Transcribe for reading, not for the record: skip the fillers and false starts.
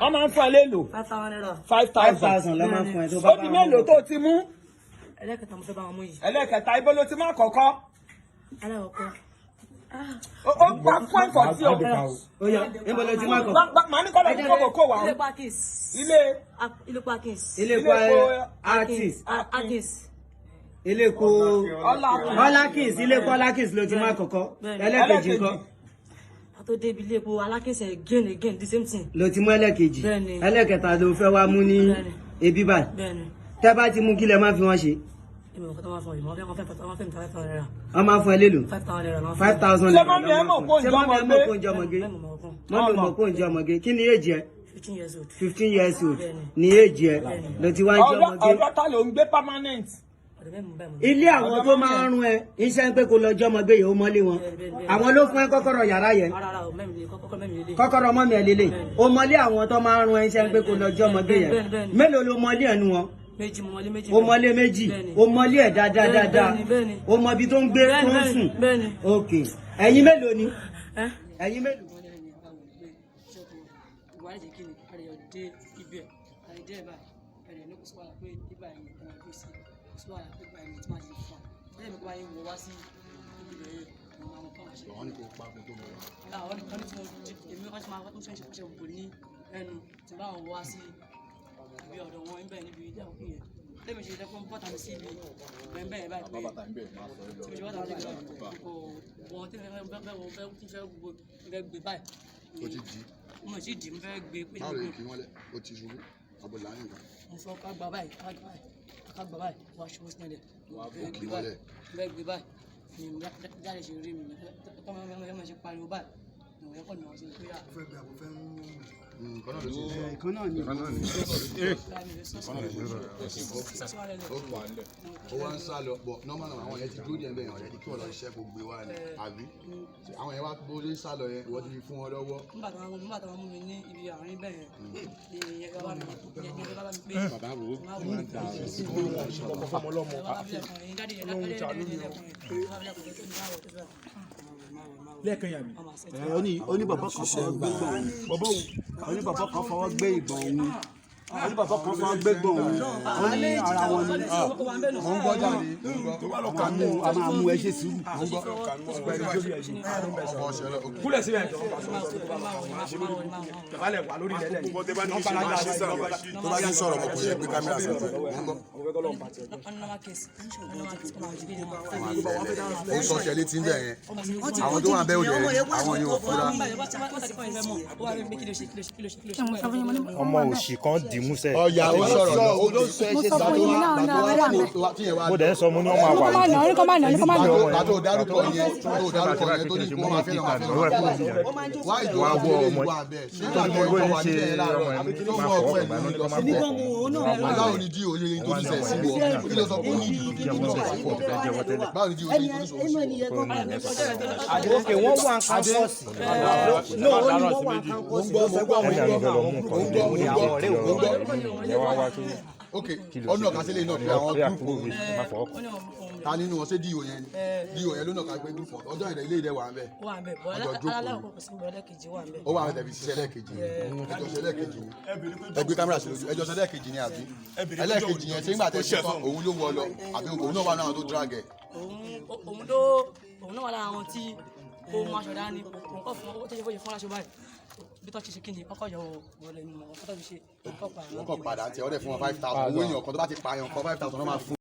wọ́n máa ń fún ẹ lélo 5,000 lọ́ máa ń fún ẹ tó bá ó di mélòó tó ti mú ẹlẹ́kẹta mo fẹ́ bá wọn mú yìí. ẹlẹ́kẹta ibo ló ti má kọ́kọ́ aláwọ̀kọ́. ó gbà fún ẹ̀fọ́ tí o. ó yá níbo ló ti má kọ́kọ́. màá ní kọ́lọ́ ní kókò kó wà. ilé Parkins. ilé Parkins. ilé epo Artist. ilé epo Ọlákins. ilé epo Ọlákins ló ti má kọ́kọ́. ẹlẹ́kejì ńkọ́. tó débi ilé epo Alákins again the same thing. ló ti mú ẹlẹ́kejì. ẹlẹ́kẹta ló fẹ́ wá mú ní ebi báyìí. tẹ́ bá ti mú kí lẹ má fi wọ́n ṣe. wọ́n máa fún ẹ lélo 5,000 ṣé mọ́mí ẹ mọ̀ kó ń jọ ọmọge mọ́mí mọ̀ kó ń jọ ọmọge kí ni èjì ẹ 15 years old ní èjì ẹ ló ti wá ń jọ ọmọge. ọjọ́ ta ló ń gbé permanent. ilé àwọn tó máa ń rún ẹ iṣẹ́ ń pé kó lọ jọ ọmọge yìí ó mọ́lé wọn àwọn ló fún ẹ kọ́kọ́rọ́ yàrá yẹn kọ́kọ́rọ́ mọ́mí ẹ lélẹ̀ ó mọ́lé àwọn tó máa ń rún ẹ iṣẹ́ ń pé kó lọ jọ ọmọge yẹn mélòó ló mọ́lé ẹnu wọn. o mọlé méjì o mọlé ẹ dáadáa o mọ ibi tó ń gbé tó ń sùn ok ẹ̀yin mélòó ni ẹ̀yin mélòó. bí ọ̀dọ̀ wọn ń bẹ̀ níbi ìdí àwọn yẹn lẹ́mi ṣe dẹ́kun bọ́tà mi sí ibi bẹ́ẹ̀ báyìí pé tí mo ṣe bọ́tà mi sí ibi kò wọ́n tí fẹ́ gbogbo fẹ́ gbé báyìí. o ti di. mo ti di mo fẹ́ gbé pé. báwo lè kí wọ́n lẹ̀ o ti ṣubú àbọ̀ láàrin kan. mo sọ ká gba báyìí wàá ṣubú sí ẹ̀dẹ̀ fẹ́ gbé báyìí ni mo jáde ṣe rí mi tọ́mọ ṣe pariwo báyìí ni wọ́n kọ́ ni wọ́n ṣe pé à. ó wá ń sá lọ bọ̀ nọ́mà náà àwọn yẹn ti dúró díẹ̀ bẹ́ẹ̀ yẹn ọ̀rẹ́dì kí wọ́n lọ ṣiṣẹ́ kó gbé wá ní àbí àwọn yẹn wá bó lè sá lọ yẹn ìwọ́n ti fi fún wọn lọ́wọ́. nígbà tí wọ́n mú mi ní ibi àárín bẹ́ẹ̀ yẹn ìyẹn bá mi pé bàbá wo lẹ́ẹ̀kan yà mí. ó ní bàbá kan fọwọ́ gbé gbọ̀n òun ó ní bàbá kan fọwọ́ gbé ìgbọ̀n òun ó ní bàbá kan fọwọ́ gbé gbọ̀n òun ó ní ara wọn ni. mo ń gbọ́ jáde tó bá lọ kà mí a máa mú ẹ ṣe sùúrù. mo ń gbọ́ ọkọ̀ ṣẹlẹ̀ kúlẹ̀ síbẹ̀ tó bá ti sọ̀rọ̀ mọ̀ kò yẹ gbé kámẹ́rà sí ọ̀fẹ́ mo ń gbọ́. ó sọ ṣẹlẹ̀ tí ń bẹ̀ yẹn àwọn tó wà bẹ́ẹ̀ òde àwọn yóò fura. ọmọ òṣì kan dì í músẹ. ọ̀yà ó sọ̀rọ̀ lọ ó ló sọ mo sọ fún yín náà mo dẹ̀ ń sọ mo ní ọmọ àwà yìí. bàtò dárúkọ yẹn tó ní wọ́n máa fẹ́ lọ́wọ́ fẹ́ lọ́wọ́ wá ìjọ wá wọ ọmọ wà bẹ́ẹ̀ ṣé tó ní bó ṣe ọmọ ẹ̀ tó mú ọkọ ẹ̀ ní lọ sí bọ̀ báwo ni di òye tó ní sẹ̀ sí wọ kí ló sọ pé ó ní ìdí tó ní sẹ̀ sí wọ báwo ni di òye tó ní sọ sí. ok wọ́n wà kámpọ́ọ̀sì no ó ní wọ́n wà kámpọ́ọ̀sì. ok ọ̀nà kásílẹ̀ náà fi àwọn gúrùpù ta nínú wọn ṣé díò yẹn ni díò yẹn ló náà ká gbé gúrùpù ọjọ́ ìdẹ ilé ìdẹ wà ń bẹ ọjọ́ jókòó ó wà tẹ̀bi ṣiṣẹ́ lẹ́ẹ̀kejì ẹjọ́ ṣe lẹ́ẹ̀kejì ni ẹgbẹ́ kámẹ́rà sí lójú ẹjọ́ ṣe lẹ́ẹ̀kejì ni àbí ẹlẹ́ẹ̀kejì yẹn ṣé nígbà tẹ̀ ṣe tán òun ló wọ lọ àbí òun náà wà náà tó dragẹ̀. òun náà wà lára àwọn tí ó mú aṣọ dání òun kọ́ fún ó tẹ́jọ́ fún aṣọ báyìí bí tó ti ṣe kí ni ọkọ̀ yọ̀ wọlé ní ọkọ̀ tó fi ṣe wọ́n kọ̀ padà tí ọ̀rẹ́ fún wọn 5,000 owó èèyàn kan tó bá ti pààyàn kan 5,000 náà máa fún.